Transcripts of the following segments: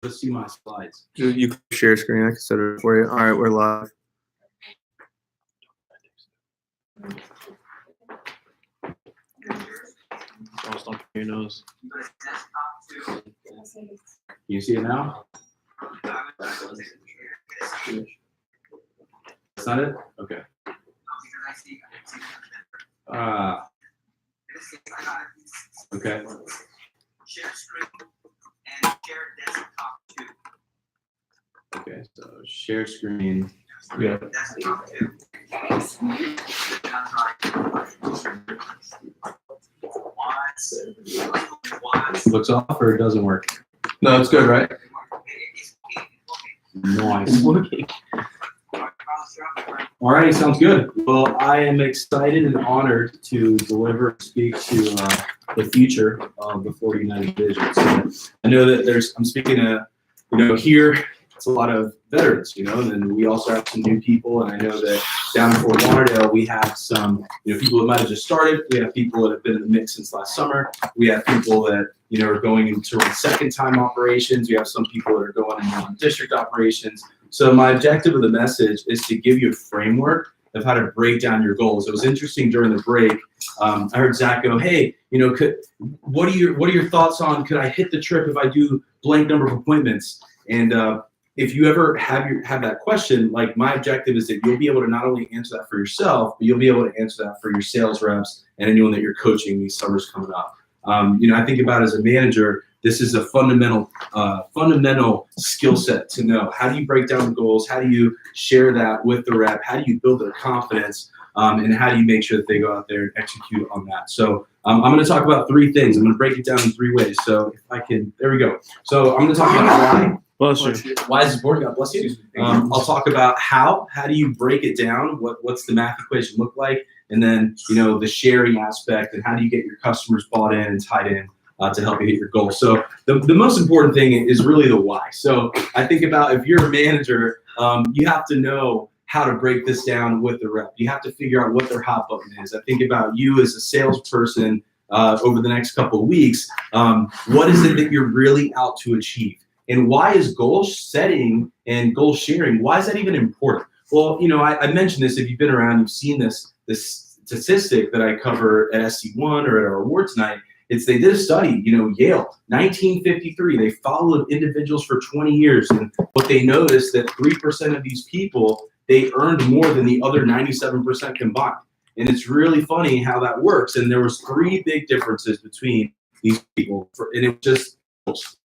to see my slides. You can share screen. I can set it for you. All right, we're live. Almost on your nose. Can you see it now? That's not it? Okay. Okay. Share screen and share desktop too. Okay, so share screen. Yeah. Desktop too. Looks off or it doesn't work? No, it's good, right? Nice. All right, sounds good. Well, I am excited and honored to deliver and speak to the future of the Florida United Division. So I know that I'm speaking to, here, it's a lot of veterans, and then we also have some new people. And I know that down in Fort Lauderdale, we have some, people that might have just started. We have people that have been in the mix since last summer. We have people that, are going into second-time operations. We have some people that are going into district operations. So my objective of the message is to give you a framework of how to break down your goals. It was interesting during the break. I heard Zach go, "Hey, what are your thoughts on could I hit the trip if I do blank number of appointments?" And if you ever have that question, like my objective is that you'll be able to not only answer that for yourself, but you'll be able to answer that for your sales reps and anyone that you're coaching these summers coming up. I think about as a manager, this is a fundamental skill set to know. How do you break down the goals? How do you share that with the rep? How do you build their confidence? And how do you make sure that they go out there and execute on that? So I'm going to talk about three things. I'm going to break it down in three ways. So if I can, there we go. So I'm going to talk about why. Bless you. Why is this important? God bless you. I'll talk about how do you break it down? What's the math equation look like? And then, the sharing aspect and how do you get your customers bought in and tied in to help you hit your goals. So the most important thing is really the why. So I think about if you're a manager, you have to know how to break this down with the rep. You have to figure out what their hot button is. I think about you as a salesperson over the next couple of weeks. What is it that you're really out to achieve? And why is goal setting and goal sharing, why is that even important? Well, I mentioned this. If you've been around, you've seen this statistic that I cover at SC1 or at our awards night. They did a study, Yale, 1953. They followed individuals for 20 years. And what they noticed that 3% of these people, they earned more than the other 97% combined. And it's really funny how that works. And there was three big differences between these people. And it was just,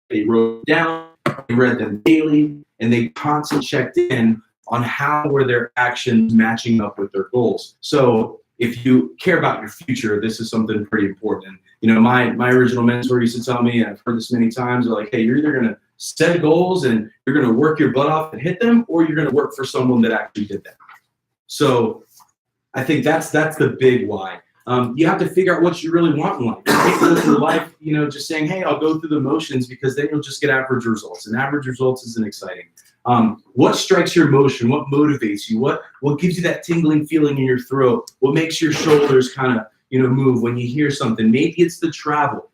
they wrote down, they read them daily, and they constantly checked in on how were their actions matching up with their goals. So if you care about your future, this is something pretty important. And, my original mentor used to tell me, and I've heard this many times, they're like, hey, you're either going to set goals and you're going to work your butt off and hit them, or you're going to work for someone that actually did that. So I think that's the big why. You have to figure out what you really want in life. You can't go through life, just saying, hey, I'll go through the motions, because then you'll just get average results. And average results isn't exciting. What strikes your emotion? What motivates you? What gives you that tingling feeling in your throat? What makes your shoulders kind of, move when you hear something? Maybe it's the travel.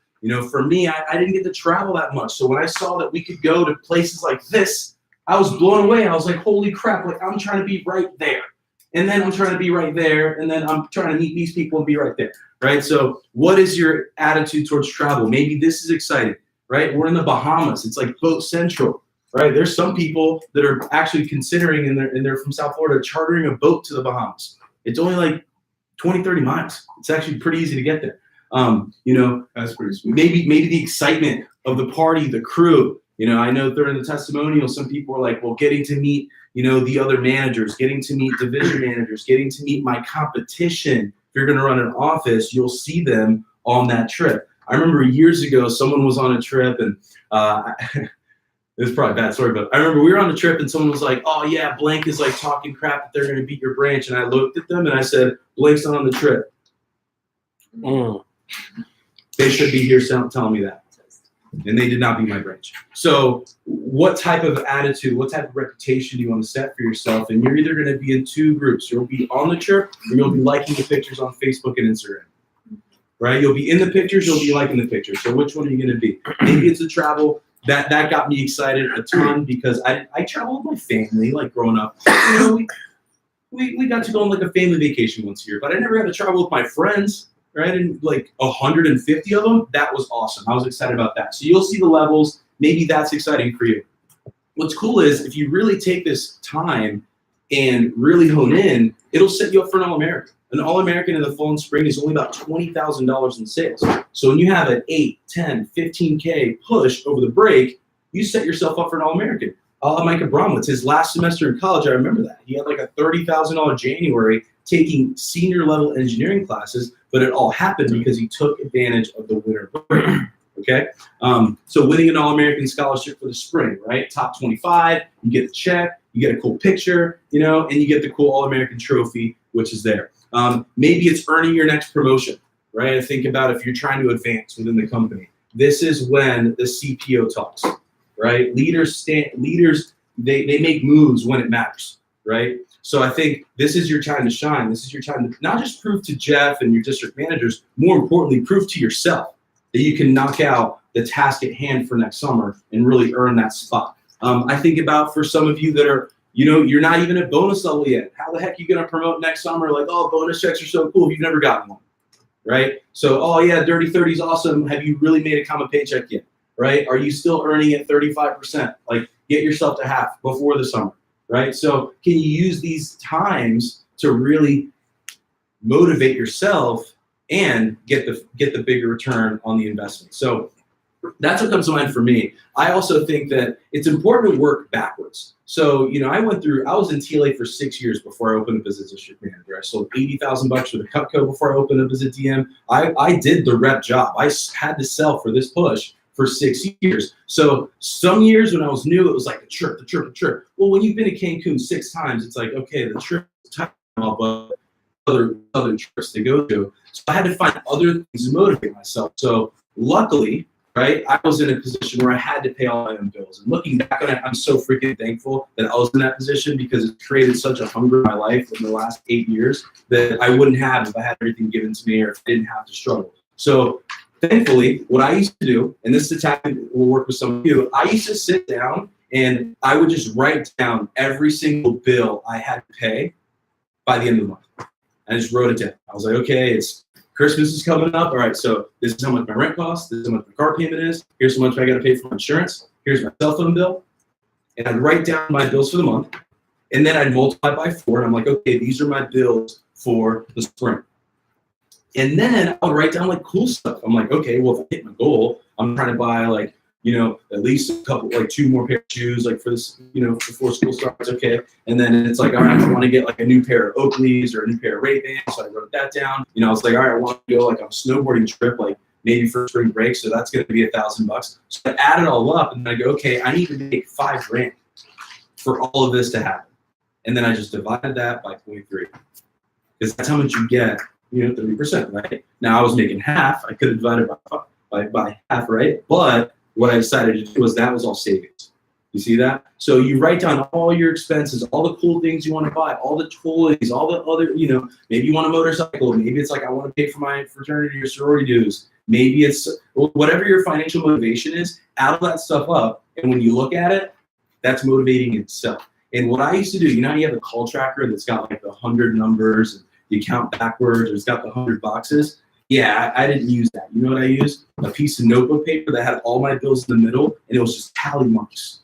For me, I didn't get to travel that much. So when I saw that we could go to places like this, I was blown away. I was like, holy crap, like I'm trying to be right there. And then I'm trying to be right there. And then I'm trying to meet these people and be right there. Right. So what is your attitude towards travel? Maybe this is exciting, right? We're in the Bahamas. It's like boat central, right? There's some people that are actually considering, and they're from South Florida, chartering a boat to the Bahamas. It's only like 20, 30 miles. It's actually pretty easy to get there. That's pretty sweet. Maybe the excitement of the party, the crew. I know during the testimonial, some people were like, well, getting to meet, the other managers, getting to meet division managers, getting to meet my competition. If you're going to run an office, you'll see them on that trip. I remember years ago, someone was on a trip, and this is probably a bad story, but I remember we were on a trip and someone was like, oh yeah, blank is like talking crap that they're going to beat your branch. And I looked at them and I said, blank's not on the trip. They should be here telling me that. And they did not beat my branch. So what type of attitude, what type of reputation do you want to set for yourself? And you're either going to be in two groups. You'll be on the trip, or you'll be liking the pictures on Facebook and Instagram. Right? You'll be in the pictures, you'll be liking the pictures. So which one are you going to be? Maybe it's the travel. that got me excited a ton because I traveled with my family, like growing up. You know, we got to go on like a family vacation once a year, but I never got to travel with my friends, right? And like 150 of them, that was awesome. I was excited about that. So you'll see the levels. Maybe that's exciting for you. What's cool is if you really take this time and really hone in, it'll set you up for an All-American. An All-American in the fall and spring is only about $20,000 in sales. So when you have an 8, 10, 15K push over the break, you set yourself up for an All-American. Micah Bromwitz, his last semester in college, I remember that. He had like a $30,000 January taking senior level engineering classes, but it all happened because he took advantage of the winter break. Okay, so winning an All-American scholarship for the spring, right? Top 25, you get the check, you get a cool picture, you know, and you get the cool All-American trophy, which is there. Maybe it's earning your next promotion, right? Think about if you're trying to advance within the company. This is when the CPO talks, right? Leaders, they make moves when it matters, right? So I think this is your time to shine. This is your time to not just prove to Jeff and your district managers, more importantly, prove to yourself that you can knock out the task at hand for next summer and really earn that spot. I think about for some of you that are, you know, you're not even at bonus level yet. How the heck are you going to promote next summer? Like, oh, bonus checks are so cool if you've never gotten one, right? So, oh yeah, Dirty 30 is awesome. Have you really made a common paycheck yet, right? Are you still earning at 35%? Like, get yourself to half before the summer, right? So can you use these times to really motivate yourself and get the bigger return on the investment? So that's what comes to mind for me. I also think that it's important to work backwards. So, you know, I was in TLA for 6 years before I opened up as a district manager. I sold $80,000 for the Cutco before I opened up as a DM. I did the rep job. I had to sell for this push for 6 years. So some years when I was new, it was like a trip. Well, when you've been to Cancun 6 times, it's like, okay, the trip is tough, but other trips to go to. So I had to find other things to motivate myself. So luckily, right, I was in a position where I had to pay all my own bills. And looking back on it, I'm so freaking thankful that I was in that position because it created such a hunger in my life in the last 8 years that I wouldn't have if I had everything given to me or if I didn't have to struggle. So thankfully, what I used to do, and this is a tactic that will work with some of you, I used to sit down and I would just write down every single bill I had to pay by the end of the month. I just wrote it down. I was like, okay, it's Christmas is coming up. All right, so this is how much my rent costs. This is how much my car payment is. Here's how much I got to pay for my insurance. Here's my cell phone bill. And I'd write down my bills for the month. And then I'd multiply by 4. And I'm like, okay, these are my bills for the spring. And then I would write down like cool stuff. I'm like, okay, well, if I hit my goal, I'm trying to buy like, you know, at least a couple, like 2 more pair of shoes, like for this, you know, before school starts, okay. And then it's like, all right, I want to get like a new pair of Oakleys or a new pair of Ray-Bans. So I wrote that down. You know, I was like, all right, I want to go like on a snowboarding trip, like maybe for spring break. So that's going to be $1,000. So I add it all up and then I go, okay, I need to make $5,000 for all of this to happen. And then I just divided that by 0.3 because that's how much you get, you know, 30%, right? Now I was making half. I could have divided by half, right? But what I decided to do was that was all savings. You see that? So you write down all your expenses, all the cool things you want to buy, all the toys, all the other, you know, maybe you want a motorcycle. Maybe it's like, I want to pay for my fraternity or sorority dues. Maybe it's whatever your financial motivation is, add all that stuff up. And when you look at it, that's motivating itself. And what I used to do, you know, you have a call tracker that's got like the 100 numbers and you count backwards, or it's got the 100 boxes. Yeah, I didn't use that. You know what I used? A piece of notebook paper that had all my bills in the middle, and it was just tally marks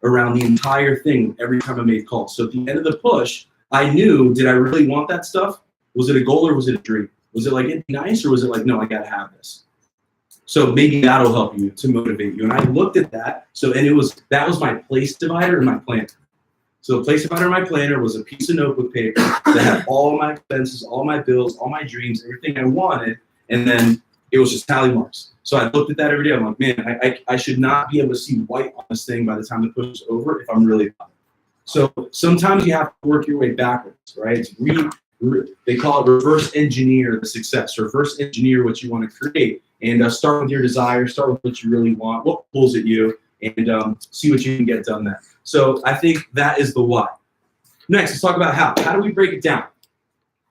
around the entire thing every time I made calls. So at the end of the push, I knew, did I really want that stuff? Was it a goal or was it a dream? Was it like, it'd be nice, or was it like, no, I gotta have this? So maybe that'll help you to motivate you. And I looked at that. So, and that was my place divider and my planner. So the place divider in my planner was a piece of notebook paper that had all my expenses, all my bills, all my dreams, everything I wanted, and then it was just tally marks. So I looked at that every day. I'm like, man, I should not be able to see white on this thing by the time the push is over if I'm really not. So sometimes you have to work your way backwards, right? It's they call it reverse engineer the success, reverse engineer what you want to create, and start with your desire, start with what you really want, what pulls at you, and see what you can get done there. So I think that is the why. Next, let's talk about how. How do we break it down?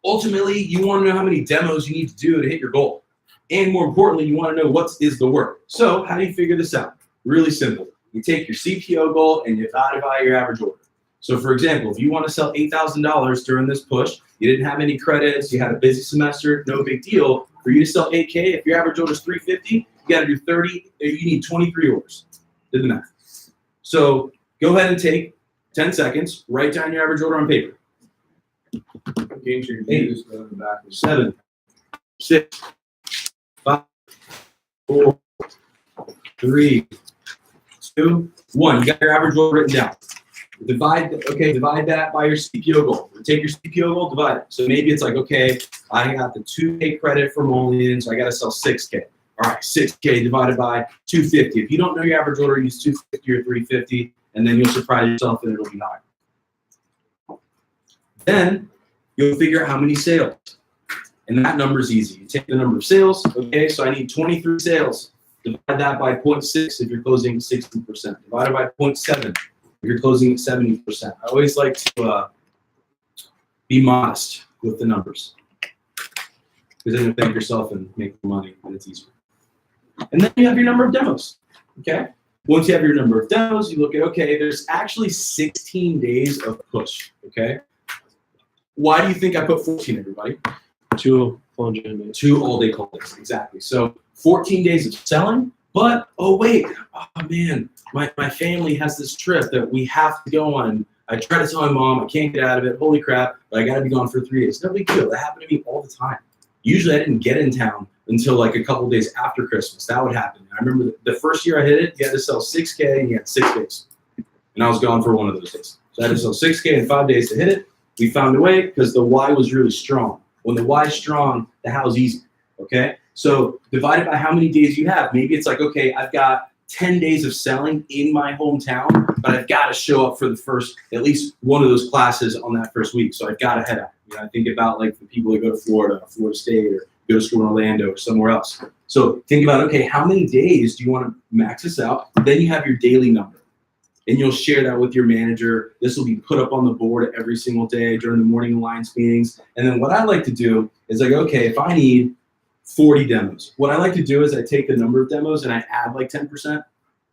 Ultimately, you want to know how many demos you need to do to hit your goal. And more importantly, you want to know what is the work. So how do you figure this out? Really simple. You take your CPO goal and you divide it by your average order. So for example, if you want to sell $8,000 during this push, you didn't have any credits, you had a busy semester, no big deal. For you to sell 8K, if your average order is 350, you got to do 30, you need 23 orders. Did the math. So go ahead and take 10 seconds, write down your average order on paper. Game changer. 8, Just go in the back. 7, 6, 5, 4, 3, 2, 1. You got your average order written down. Divide that by your CPO goal. Take your CPO goal, divide it. So maybe it's like, okay, I got the 2K credit for Mulligan, so I got to sell 6K. All right, 6K divided by 250. If you don't know your average order, use 250 or 350, and then you'll surprise yourself and it'll be higher. Then you'll figure out how many sales. And that number is easy. You take the number of sales, okay, so I need 23 sales. Divide that by 0.6 if you're closing 60%. Divided by 0.7 if you're closing at 70%. I always like to be modest with the numbers. Because then you'll thank yourself and make money, and it's easier. And then you have your number of demos, okay? Once you have your number of demos, you look at, okay, there's actually 16 days of push, okay? Why do you think I put 14, everybody? 2 phone jam days. 2 all-day call days, exactly. So 14 days of selling, but, oh, wait, oh, man, my family has this trip that we have to go on. I try to tell my mom, I can't get out of it, holy crap, but I got to be gone for 3 days. No big deal. That happened to me all the time. Usually I didn't get in town until like a couple days after Christmas. That would happen. I remember the first year I hit it, you had to sell 6K and you had 6 days. And I was gone for one of those days. So I had to sell 6K in 5 days to hit it. We found a way because the why was really strong. When the why is strong, the how's easy, okay? So divided by how many days you have. Maybe it's like, okay, I've got 10 days of selling in my hometown, but I've got to show up for the first, at least one of those classes on that first week. So I've got to head out. You know, I think about like the people that go to Florida State, or go to school in Orlando or somewhere else. So think about, okay, how many days do you want to max this out? Then you have your daily number. And you'll share that with your manager. This will be put up on the board every single day during the morning alliance meetings. And then what I like to do is like, okay, if I need 40 demos, what I like to do is I take the number of demos and I add like 10%,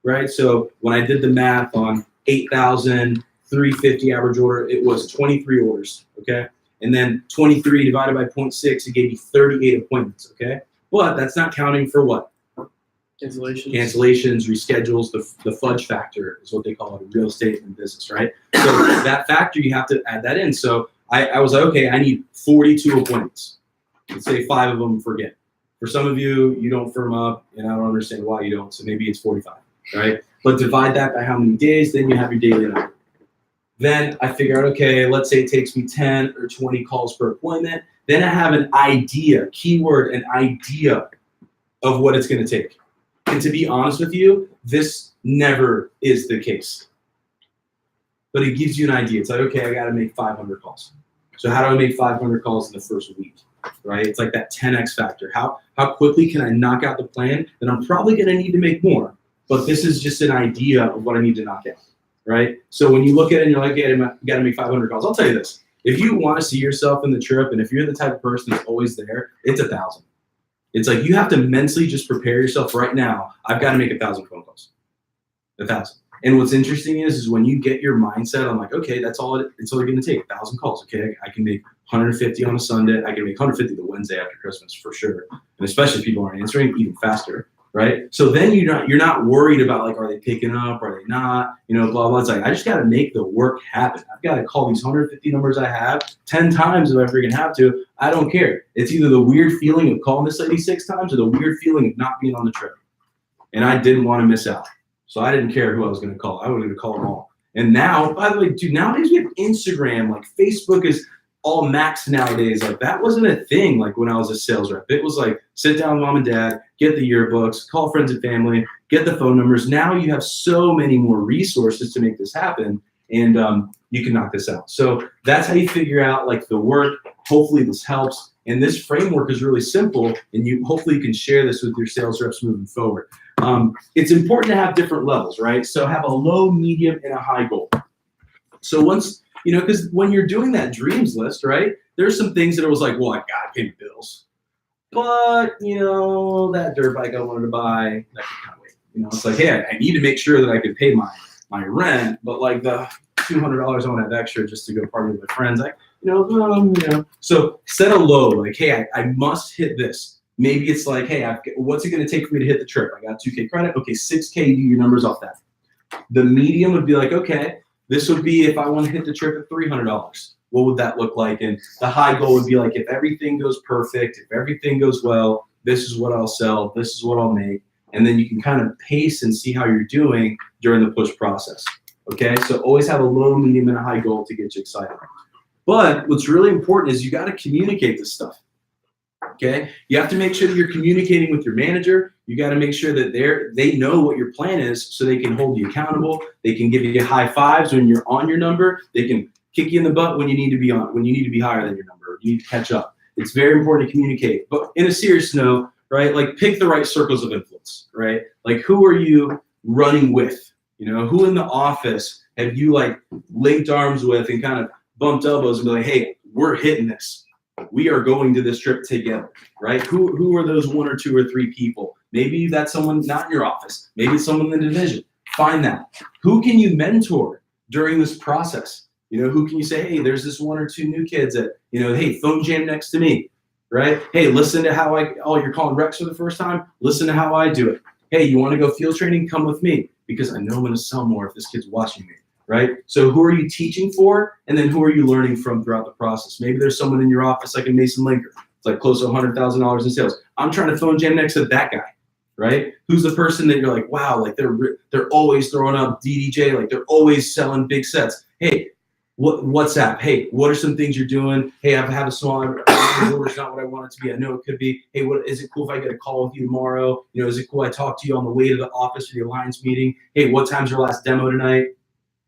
right? So when I did the math on 8,350 average order, it was 23 orders, okay? And then 23 divided by 0.6, it gave you 38 appointments, okay? But that's not counting for what? Cancellations, reschedules, the fudge factor is what they call it in real estate and business, right? So that factor, you have to add that in. So I was like, okay, I need 42 appointments. Let's say 5 of them forget. For some of you, you don't firm up, and I don't understand why you don't, so maybe it's 45, right? But divide that by how many days, then you have your daily number. Then I figure out, okay, let's say it takes me 10 or 20 calls per appointment. Then I have an idea, keyword, an idea of what it's going to take. And to be honest with you, this never is the case. But it gives you an idea. It's like, okay, I got to make 500 calls. So how do I make 500 calls in the first week, right? It's like that 10x factor. How quickly can I knock out the plan? Then I'm probably going to need to make more. But this is just an idea of what I need to knock out, right? So when you look at it and you're like, yeah, you got to make 500 calls. I'll tell you this. If you want to see yourself in the trip, and if you're the type of person that's always there, it's 1,000. It's like you have to mentally just prepare yourself right now. I've got to make 1,000 phone calls. 1,000. And what's interesting is when you get your mindset on like, okay, that's all it's only going to take, 1,000 calls. Okay, I can make 150 on a Sunday. I can make 150 the Wednesday after Christmas for sure. And especially if people aren't answering, even faster, right? So then you're not worried about like, are they picking up? Are they not? You know, blah, blah. It's like, I just got to make the work happen. I've got to call these 150 numbers I have 10 times if I freaking have to. I don't care. It's either the weird feeling of calling this lady 6 times or the weird feeling of not being on the trip. And I didn't want to miss out. So I didn't care who I was going to call. I was going to call them all. And now, by the way, dude, nowadays we have Instagram. Like Facebook is all maxed nowadays. Like that wasn't a thing like when I was a sales rep. It was like sit down with mom and dad, get the yearbooks, call friends and family, get the phone numbers. Now you have so many more resources to make this happen. And you can knock this out. So that's how you figure out like the work. Hopefully this helps. And this framework is really simple. And hopefully you can share this with your sales reps moving forward. It's important to have different levels, right? So have a low, medium, and a high goal. So once, you know, because when you're doing that dreams list, right, there's some things that it was like, well, I got to pay the bills. But, you know, that dirt bike I wanted to buy, that could kind of wait. It's like, hey, I need to make sure that I can pay my rent, but like the $200 I want to have extra just to go party with my friends. So set a low, like, hey, I must hit this. Maybe it's like, hey, what's it going to take for me to hit the trip? I got 2K credit. Okay, 6K, do your numbers off that. The medium would be like, okay, this would be if I want to hit the trip at $300. What would that look like? And the high goal would be like, if everything goes perfect, if everything goes well, this is what I'll sell, this is what I'll make. And then you can kind of pace and see how you're doing during the push process. Okay, so always have a low, medium, and a high goal to get you excited. But what's really important is you got to communicate this stuff. Okay, you have to make sure that you're communicating with your manager. You got to make sure that they know what your plan is, so they can hold you accountable. They can give you high fives when you're on your number. They can kick you in the butt when you need to be on, when you need to be higher than your number. You need to catch up. It's very important to communicate. But in a serious note, right? Like, pick the right circles of influence, right? Like, who are you running with? Who in the office have you like linked arms with and kind of bumped elbows and be like, hey, we're hitting this. We are going to this trip together, right? Who are those 1 or 2 or 3 people? Maybe that's someone not in your office. Maybe it's someone in the division. Find that. Who can you mentor during this process? Who can you say, hey, there's this 1 or 2 new kids that, hey, phone jam next to me, right? Hey, listen to how you're calling Rex for the first time. Listen to how I do it. Hey, you want to go field training? Come with me, because I know I'm going to sell more if this kid's watching me, right? So who are you teaching for? And then who are you learning from throughout the process? Maybe there's someone in your office like a Mason Linker. It's like close to $100,000 in sales. I'm trying to phone jam next to that guy, right? Who's the person that you're like, wow, like they're always throwing up DDJ, like they're always selling big sets. Hey, WhatsApp. Hey, what are some things you're doing? Hey, I've had a small order's not what I want it to be. I know it could be. Hey, is it cool if I get a call with you tomorrow? Is it cool I talk to you on the way to the office for the alliance meeting? Hey, what time's your last demo tonight?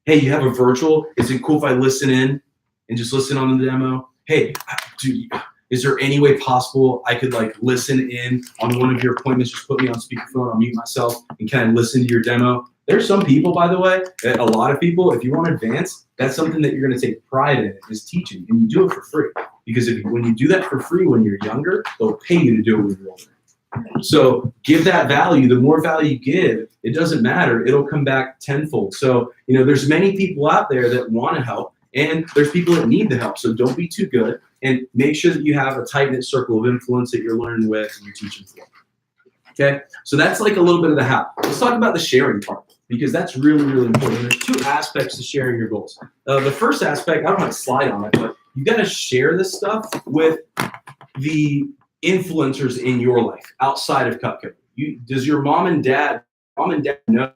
Hey, you have a virtual. Is it cool if I listen in and just listen on the demo? Hey, dude, is there any way possible I could like listen in on one of your appointments? Just put me on speakerphone. I'll mute myself and kind of listen to your demo. There's some people, by the way, a lot of people, if you want to advance, that's something that you're going to take pride in, is teaching, and you do it for free. Because when you do that for free when you're younger, they'll pay you to do it when you're older. So give that value. The more value you give, it doesn't matter. It'll come back tenfold. So, there's many people out there that want to help, and there's people that need the help. So don't be too good, and make sure that you have a tight-knit circle of influence that you're learning with and you're teaching for. Okay, so that's like a little bit of the how. Let's talk about the sharing part, because that's really, really important. There's 2 aspects to sharing your goals. The first aspect, I don't have a slide on it, but you got to share this stuff with the influencers in your life outside of Cutco. Does your mom and dad know,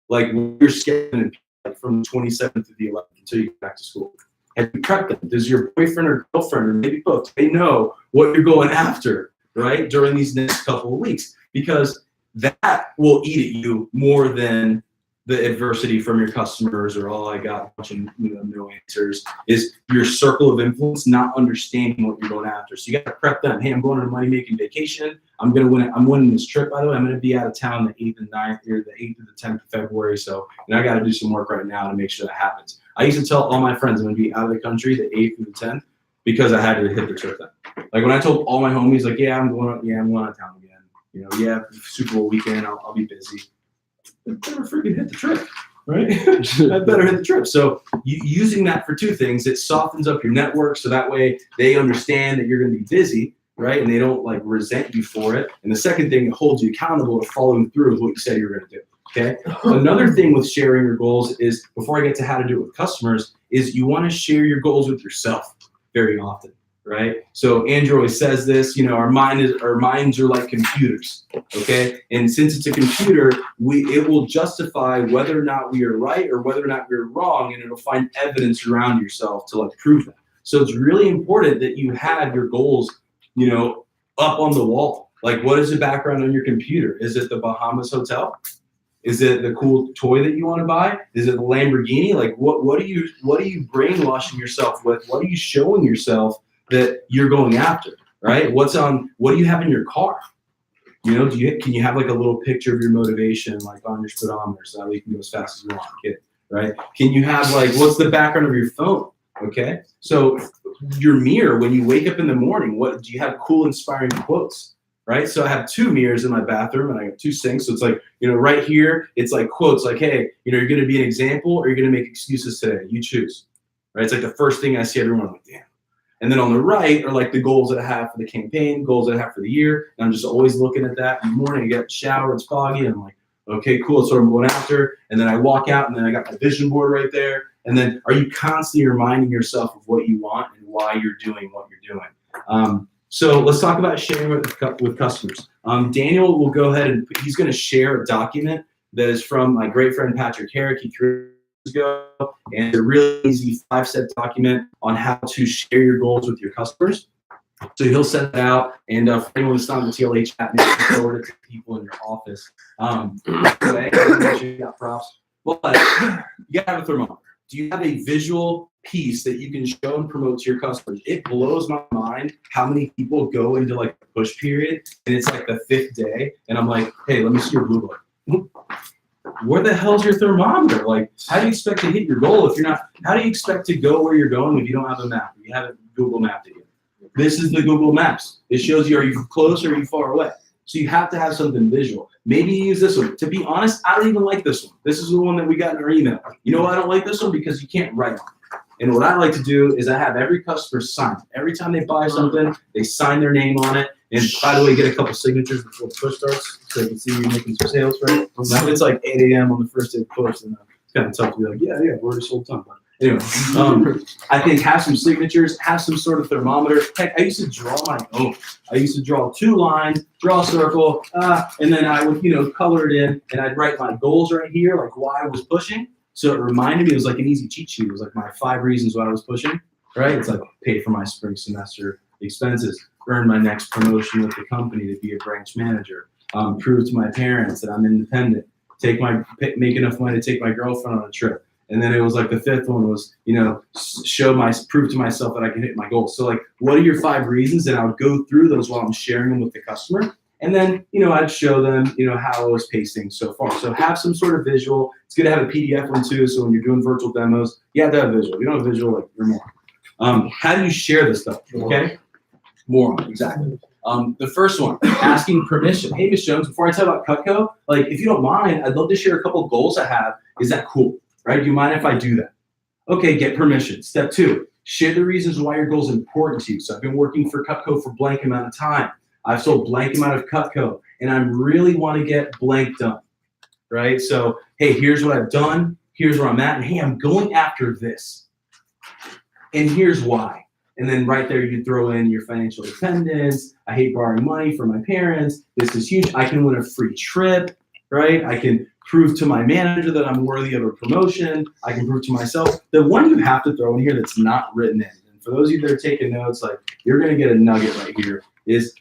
like, you're scheduling from the 27th to the 11th until you get back to school? Have you prepped them? Does your boyfriend or girlfriend, or maybe both, they know what you're going after, right, during these next couple of weeks? Because that will eat at you more than the adversity from your customers, or all I got watching, no answers, is your circle of influence not understanding what you're going after. So you got to prep them. Hey, I'm going on a money-making vacation. I'm going to win it. I'm winning this trip, by the way. I'm going to be out of town the 8th and 9th, or the 8th to the 10th of February. So, I got to do some work right now to make sure that happens. I used to tell all my friends I'm going to be out of the country the 8th through the 10th because I had to hit the trip then. Like, when I told all my homies, like, I'm going out of town again. Super Bowl weekend, I'll be busy. I better freaking hit the trip, right? I better hit the trip. So using that for 2 things, it softens up your network, so that way they understand that you're going to be busy, right? And they don't like resent you for it. And the second thing, it holds you accountable to following through with what you said you were going to do. Okay. Another thing with sharing your goals is, before I get to how to do it with customers, is you want to share your goals with yourself very often. Right? So Andrew always says this, our minds are like computers, okay? And since it's a computer, it will justify whether or not we are right or whether or not we're wrong, and it'll find evidence around yourself to like prove that. So it's really important that you have your goals, up on the wall. Like, what is the background on your computer? Is it the Bahamas hotel? Is it the cool toy that you want to buy? Is it the Lamborghini? Like, what are you brainwashing yourself with? What are you showing yourself that you're going after, right? What do you have in your car? Can you have like a little picture of your motivation, like on your speedometer, so that way you can go as fast as you want, right? Can you have like, what's the background of your phone? Okay, so your mirror, when you wake up in the morning, what do you have? Cool, inspiring quotes, right? So I have 2 mirrors in my bathroom and I got 2 sinks. So it's like, right here, it's like quotes like, hey, you're going to be an example or you're going to make excuses today. You choose, right? It's like the first thing I see everyone, I'm like, damn. And then on the right are like the goals that I have for the campaign, goals that I have for the year. And I'm just always looking at that in the morning. I get shower, it's foggy. And I'm like, okay, cool. That's what I'm going after. And then I walk out and then I got my vision board right there. And then are you constantly reminding yourself of what you want and why you're doing what you're doing? So let's talk about sharing with customers. Daniel will go ahead and he's going to share a document that is from my great friend Patrick Herrick. He created ago, and it's a really easy 5-step document on how to share your goals with your customers. So he'll send it out, and for anyone who's not in the TLA chat, maybe forward it to people in your office. Anyway, make sure you got props. But you gotta have a thermometer. Do you have a visual piece that you can show and promote to your customers? It blows my mind how many people go into like a push period, and it's like the 5th day, and I'm like, hey, let me see your blue book. Where the hell's your thermometer? Like, how do you expect to hit your goal if you're not? How do you expect to go where you're going if you don't have a map? You haven't Google mapped it yet. This is the Google Maps. It shows you, are you close or are you far away? So you have to have something visual. Maybe you use this one. To be honest, I don't even like this one. This is the one that we got in our email. You know why I don't like this one? Because you can't write on it. And what I like to do is I have every customer sign. Every time they buy something, they sign their name on it. And by the way, get a couple signatures before the push starts so they can see you're making some sales, right? Now it's like 8 a.m. on the first day of push, and it's kind of tough to be like, yeah, we already sold a ton. But anyway, I think have some signatures, have some sort of thermometer. Heck, I used to draw my own. I used to draw 2 lines, draw a circle, and then I would, color it in, and I'd write my goals right here, like why I was pushing. So it reminded me, it was like an easy cheat sheet. It was like my 5 reasons why I was pushing, right? It's like pay for my spring semester expenses, earn my next promotion with the company to be a branch manager, prove to my parents that I'm independent, make enough money to take my girlfriend on a trip. And then it was like the 5th one was, prove to myself that I can hit my goals. So like, what are your 5 reasons? And I would go through those while I'm sharing them with the customer. And then, I'd show them, how I was pacing so far. So have some sort of visual. It's good to have a PDF one too. So when you're doing virtual demos, you have to have visual. If you don't have visual, like you're moron. How do you share this stuff? Okay. Moron, exactly. The first one, asking permission. Hey, Ms. Jones, before I tell about Cutco, like if you don't mind, I'd love to share a couple of goals I have. Is that cool? Right? Do you mind if I do that? Okay, get permission. Step 2, share the reasons why your goal is important to you. So I've been working for Cutco for blank amount of time. I've sold blank amount of Cutco, and I really want to get blank done, right? So, hey, here's what I've done. Here's where I'm at. And hey, I'm going after this. And here's why. And then right there, you can throw in your financial independence. I hate borrowing money from my parents. This is huge. I can win a free trip, right? I can prove to my manager that I'm worthy of a promotion. I can prove to myself. The one you have to throw in here that's not written in, and for those of you that are taking notes, like you're going to get a nugget right here, is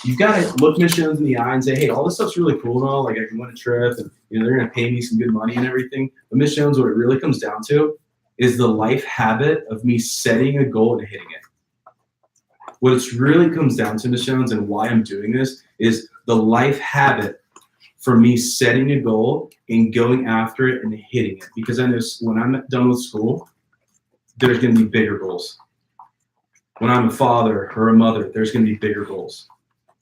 you've got to look Ms. Jones in the eye and say, hey, all this stuff's really cool and all. Like I can win a trip and they're going to pay me some good money and everything. But Ms. Jones, what it really comes down to is the life habit of me setting a goal and hitting it. What it really comes down to, Ms. Jones, and why I'm doing this is the life habit for me setting a goal and going after it and hitting it. Because I know when I'm done with school, there's going to be bigger goals. When I'm a father or a mother, there's going to be bigger goals.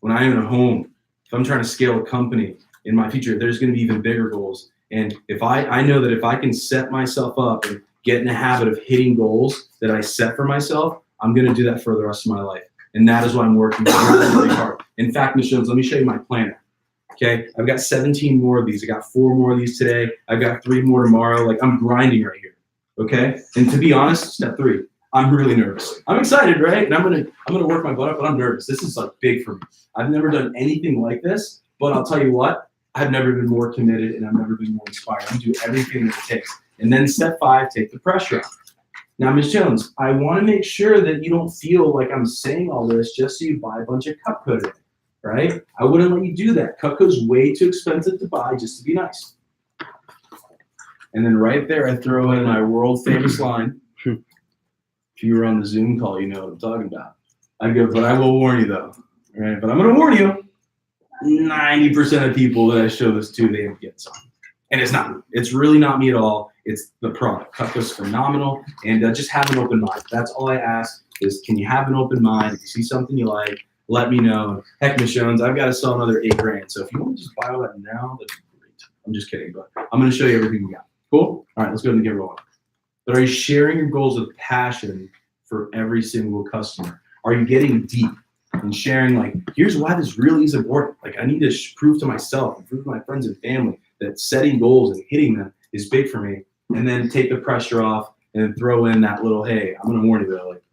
When I own a home, if I'm trying to scale a company in my future, there's going to be even bigger goals. And if I know that if I can set myself up and get in the habit of hitting goals that I set for myself, I'm going to do that for the rest of my life. And that is why I'm working really, really hard. In fact, Ms. Jones, let me show you my planner. Okay, I've got 17 more of these. I got 4 more of these today. I've got 3 more tomorrow. Like I'm grinding right here. Okay, and to be honest, step 3, I'm really nervous. I'm excited, right? And I'm gonna work my butt up, but I'm nervous. This is like big for me. I've never done anything like this, but I'll tell you what, I've never been more committed and I've never been more inspired. I do everything that it takes. And then step 5, take the pressure off. Now, Ms. Jones, I want to make sure that you don't feel like I'm saying all this just so you buy a bunch of Cutco today, right? I wouldn't let you do that. Cutco's way too expensive to buy just to be nice. And then right there, I throw in my world famous line. If you were on the Zoom call, you know what I'm talking about. I go, but I will warn you though, right? But I'm going to warn you, 90% of people that I show this to, they don't get some. And it's not me. It's really not me at all. It's the product. Cutco's phenomenal. And just have an open mind. That's all I ask is, can you have an open mind? If you see something you like, let me know. Heck, Miss Jones, I've got to sell another $8,000. So if you want to just buy all that now, that'd be great. I'm just kidding, but I'm going to show you everything we got. Cool? All right, let's go ahead and get rolling. But are you sharing your goals with passion for every single customer? Are you getting deep and sharing, like, here's why this really is important. Like, I need to prove to myself and prove to my friends and family that setting goals and hitting them is big for me. And then take the pressure off and then throw in that little, hey, I'm going to warn you that, like,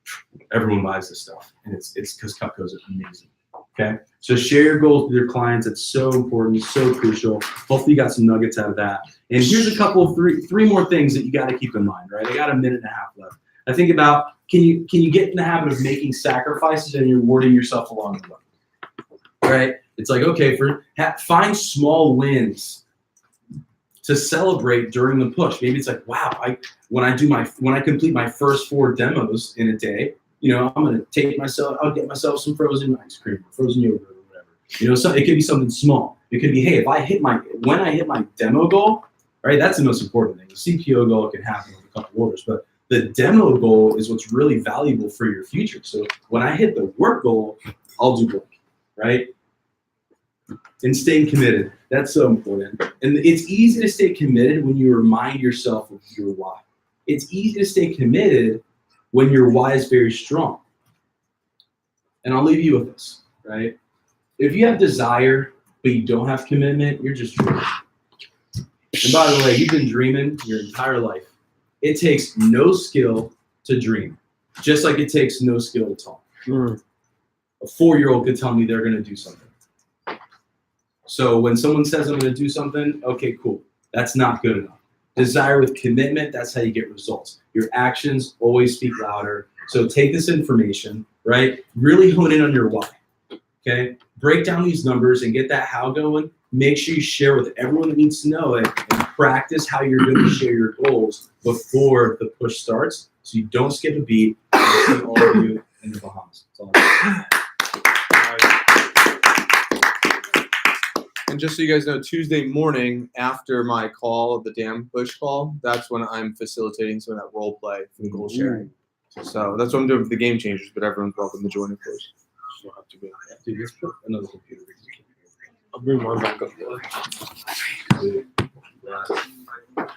everyone buys this stuff. And it's because Cutco's amazing. Okay? So share your goals with your clients. It's so important, so crucial. Hopefully you got some nuggets out of that. And here's a couple, three more things that you got to keep in mind, right? I got a minute and a half left. I think about, can you get in the habit of making sacrifices and rewarding yourself along the way, right? It's like, okay, find small wins to celebrate during the push. Maybe it's like, wow, when I complete my first 4 demos in a day, you know, I'll get myself some frozen ice cream, frozen yogurt, or whatever. You know, so it could be something small. It could be, hey, when I hit my demo goal, right? That's the most important thing. The CPO goal can happen with a couple orders, but the demo goal is what's really valuable for your future. So when I hit the work goal, I'll do work, right? And staying committed. That's so important. And it's easy to stay committed when you remind yourself of your why. It's easy to stay committed when your why is very strong. And I'll leave you with this, right? If you have desire, but you don't have commitment, you're just dreaming. And by the way, you've been dreaming your entire life. It takes no skill to dream, just like it takes no skill to talk. A 4-year-old could tell me they're going to do something. So when someone says I'm going to do something, okay, cool. That's not good enough. Desire with commitment, that's how you get results. Your actions always speak louder. So take this information, right? Really hone in on your why, okay? Break down these numbers and get that how going. Make sure you share with everyone that needs to know it and practice how you're going to share your goals before the push starts so you don't skip a beat. I'll see all of you in the Bahamas. That's all I And just so you guys know, Tuesday morning after my call, the dam push call, that's when I'm facilitating some of that role play for the goal sharing. So that's what I'm doing for the game changers, but everyone's welcome to join, of course. don't have to go. Dude, let's put another computer. I'll bring mine back up there. Dude, that-